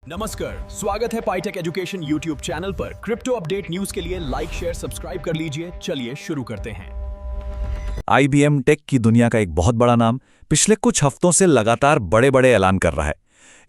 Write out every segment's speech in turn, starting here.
नमस्कार, स्वागत है पाईटेक एजुकेशन यूट्यूब चैनल पर। क्रिप्टो अपडेट न्यूज के लिए लाइक शेयर सब्सक्राइब कर लीजिए। चलिए शुरू करते हैं। IBM टेक की दुनिया का एक बहुत बड़ा नाम पिछले कुछ हफ्तों से लगातार बड़े बड़े ऐलान कर रहा है।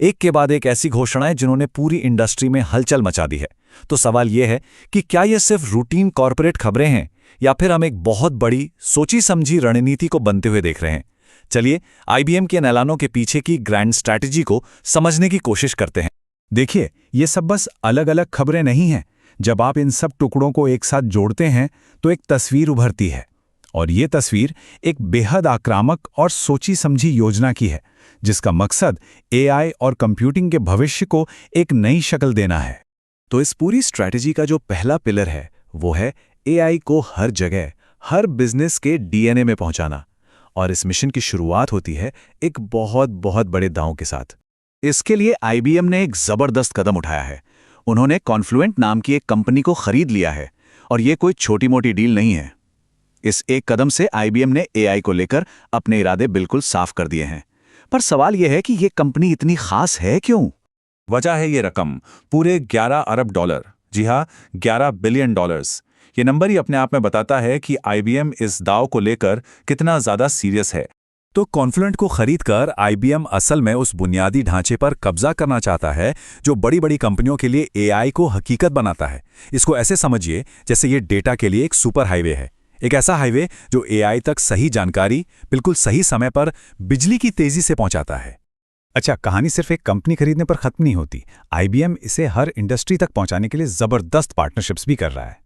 एक के बाद एक ऐसी घोषणाएं जिन्होंने पूरी इंडस्ट्री में हलचल मचा दी है। तो सवाल यह है कि क्या ये सिर्फ रूटीन कॉर्पोरेट खबरें हैं या फिर हम एक बहुत बड़ी सोची समझी रणनीति को बनते हुए देख रहे हैं। चलिए IBM के इन ऐलानों के पीछे की ग्रैंड स्ट्रैटेजी को समझने की कोशिश करते हैं। देखिए, ये सब बस अलग अलग खबरें नहीं हैं। जब आप इन सब टुकड़ों को एक साथ जोड़ते हैं तो एक तस्वीर उभरती है, और ये तस्वीर एक बेहद आक्रामक और सोची समझी योजना की है, जिसका मकसद AI और कंप्यूटिंग के भविष्य को एक नई शक्ल देना है। तो इस पूरी स्ट्रैटेजी का जो पहला पिलर है वो है AI को हर जगह, हर बिजनेस के DNA में पहुंचाना। और इस मिशन की शुरुआत होती है एक बहुत बहुत बड़े दांव के साथ। इसके लिए IBM ने एक जबरदस्त कदम उठाया है। उन्होंने कॉन्फ्लुएंट नाम की एक कंपनी को खरीद लिया है, और ये कोई छोटी मोटी डील नहीं है। इस एक कदम से IBM ने AI को लेकर अपने इरादे बिल्कुल साफ कर दिए हैं। पर सवाल यह है कि ये कंपनी इतनी खास है क्यों? वजह है ये रकम, पूरे 11 अरब डॉलर। जी हाँ, 11 बिलियन डॉलर्स। ये नंबर ही अपने आप में बताता है कि IBM इस दाव को लेकर कितना ज्यादा सीरियस है। तो कॉन्फ्लुएंट को खरीदकर IBM असल में उस बुनियादी ढांचे पर कब्जा करना चाहता है जो बड़ी बड़ी कंपनियों के लिए AI को हकीकत बनाता है। इसको ऐसे समझिए जैसे ये डेटा के लिए एक सुपर हाईवे है, एक ऐसा हाईवे जो AI तक सही जानकारी बिल्कुल सही समय पर बिजली की तेजी से पहुंचाता है। अच्छा, कहानी सिर्फ एक कंपनी खरीदने पर खत्म नहीं होती। IBM इसे हर इंडस्ट्री तक पहुंचाने के लिए जबरदस्त पार्टनरशिप्स भी कर रहा है।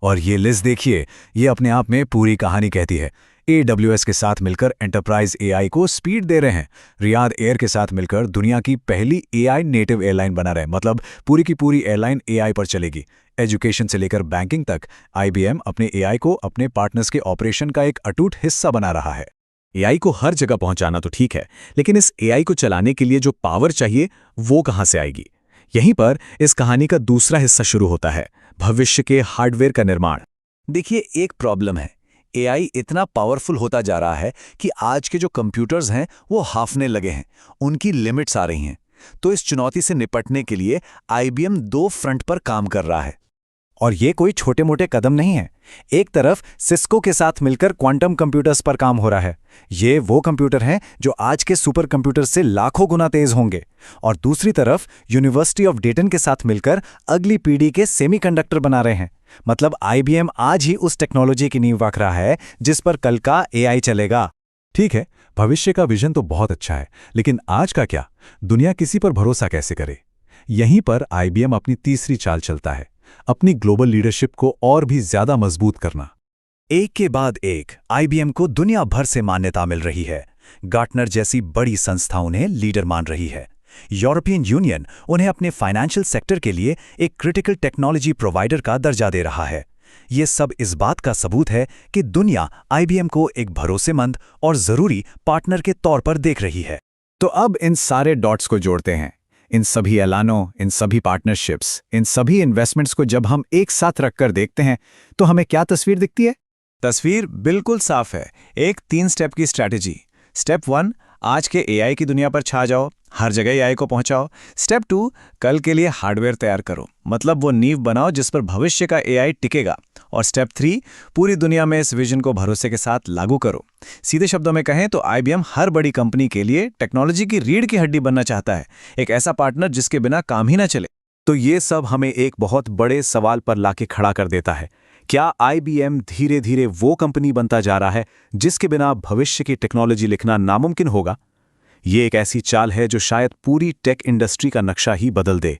और ये लिस्ट देखिए, ये अपने आप में पूरी कहानी कहती है। AWS के साथ मिलकर एंटरप्राइज AI को स्पीड दे रहे हैं। रियाद एयर के साथ मिलकर दुनिया की पहली AI नेटिव एयरलाइन बना रहे हैं, मतलब पूरी की पूरी एयरलाइन AI पर चलेगी। एजुकेशन से लेकर बैंकिंग तक IBM अपने AI को अपने पार्टनर्स के ऑपरेशन का एक अटूट हिस्सा बना रहा है। AI को हर जगह पहुंचाना तो ठीक है, लेकिन इस AI को चलाने के लिए जो पावर चाहिए वो कहां से आएगी? यहीं पर इस कहानी का दूसरा हिस्सा शुरू होता है, भविष्य के हार्डवेयर का निर्माण। देखिए, एक प्रॉब्लम है। AI इतना पावरफुल होता जा रहा है कि आज के जो कंप्यूटर्स हैं वो हाफने लगे हैं, उनकी लिमिट्स आ रही हैं। तो इस चुनौती से निपटने के लिए IBM 2 फ्रंट पर काम कर रहा है। और ये कोई छोटे मोटे कदम नहीं है। एक तरफ सिस्को के साथ मिलकर क्वांटम कंप्यूटर्स पर काम हो रहा है। ये वो कंप्यूटर हैं जो आज के सुपर कंप्यूटर से लाखों गुना तेज होंगे। और दूसरी तरफ यूनिवर्सिटी ऑफ डेटन के साथ मिलकर अगली पीढ़ी के सेमीकंडक्टर बना रहे हैं। मतलब IBM आज ही उस टेक्नोलॉजी की नींव रख रहा है जिस पर कल का AI चलेगा। ठीक है, भविष्य का विजन तो बहुत अच्छा है, लेकिन आज का क्या? दुनिया किसी पर भरोसा कैसे करे? यहीं पर IBM अपनी तीसरी चाल चलता है, अपनी ग्लोबल लीडरशिप को और भी ज्यादा मजबूत करना। एक के बाद एक IBM को दुनिया भर से मान्यता मिल रही है। गार्टनर जैसी बड़ी संस्था उन्हें लीडर मान रही है। यूरोपियन यूनियन उन्हें अपने फाइनेंशियल सेक्टर के लिए एक क्रिटिकल टेक्नोलॉजी प्रोवाइडर का दर्जा दे रहा है। ये सब इस बात का सबूत है कि दुनिया IBM को एक भरोसेमंद और जरूरी पार्टनर के तौर पर देख रही है। तो अब इन सारे डॉट्स को जोड़ते हैं। इन सभी ऐलानों, इन सभी पार्टनरशिप्स, इन सभी इन्वेस्टमेंट्स को जब हम एक साथ रखकर देखते हैं तो हमें क्या तस्वीर दिखती है? तस्वीर बिल्कुल साफ है। एक 3 स्टेप की स्ट्रैटेजी। स्टेप 1, आज के AI की दुनिया पर छा जाओ, हर जगह AI को पहुंचाओ। स्टेप 2, कल के लिए हार्डवेयर तैयार करो, मतलब वो नींव बनाओ जिस पर भविष्य का AI टिकेगा। और स्टेप 3, पूरी दुनिया में इस विजन को भरोसे के साथ लागू करो। सीधे शब्दों में कहें तो IBM हर बड़ी कंपनी के लिए टेक्नोलॉजी की रीढ़ की हड्डी बनना चाहता है, एक ऐसा पार्टनर जिसके बिना काम ही ना चले। तो ये सब हमें एक बहुत बड़े सवाल पर लाके खड़ा कर देता है। क्या IBM धीरे धीरे वो कंपनी बनता जा रहा है जिसके बिना भविष्य की टेक्नोलॉजी लिखना नामुमकिन होगा? ये एक ऐसी चाल है जो शायद पूरी टेक इंडस्ट्री का नक्शा ही बदल दे।